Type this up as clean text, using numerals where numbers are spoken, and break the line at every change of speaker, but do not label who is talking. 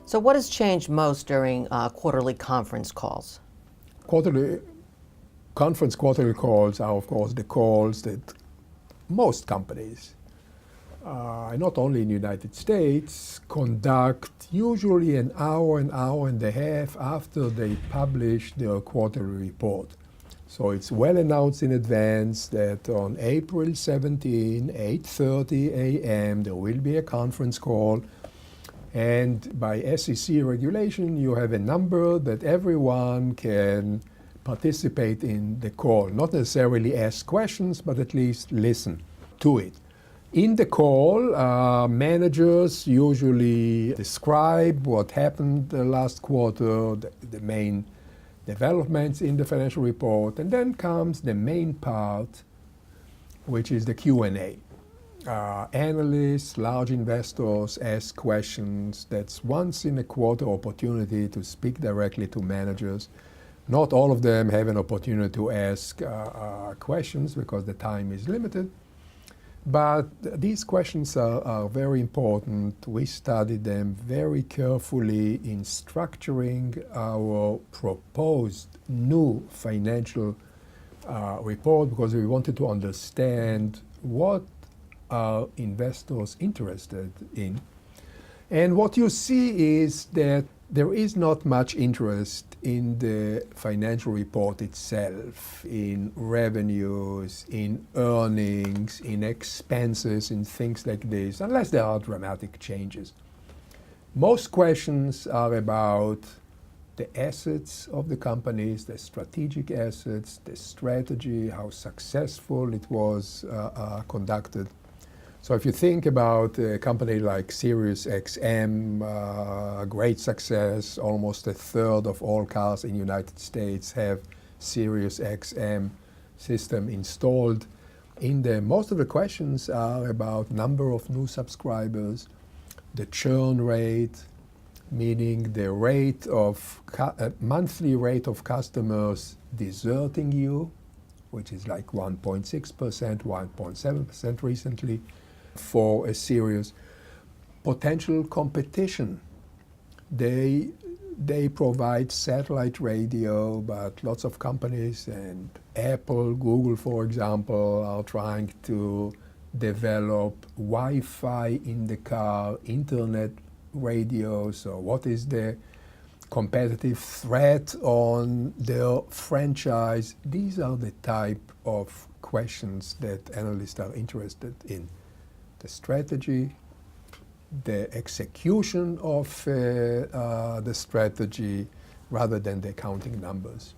So what has changed most during quarterly conference calls?
Quarterly calls are, of course, the calls that most companies, not only in the United States, conduct usually an hour and a half after they publish their quarterly report. So it's well announced in advance that on April 17, 8:30 a.m., there will be a conference call. And by SEC regulation, you have a number that everyone can participate in the call. Not necessarily ask questions, but at least listen to it. In the call, managers usually describe what happened the last quarter, the main developments in the financial report, and then comes the main part, which is the Q&A. Analysts, large investors ask questions. That's once in a quarter opportunity to speak directly to managers. Not all of them have an opportunity to ask questions because the time is limited. But these questions are very important. We studied them very carefully in structuring our proposed new financial report because we wanted to understand what are investors interested in. And what you see is that there is not much interest in the financial report itself, in revenues, in earnings, in expenses, in things like this, unless there are dramatic changes. Most questions are about the assets of the companies, the strategic assets, the strategy, how successful it was conducted. So if you think about a company like Sirius XM, great success, almost a third of all cars in the United States have Sirius XM system installed in them. Most of the questions are about number of new subscribers, the churn rate, meaning the rate of monthly rate of customers deserting you, which is like 1.6%, 1.7% recently. For a Sirius potential competition. They provide satellite radio, but lots of companies and Apple, Google, for example, are trying to develop Wi-Fi in the car, internet radio. So what is the competitive threat on their franchise? These are the type of questions that analysts are interested in. The strategy, the execution of the strategy, rather than the accounting numbers.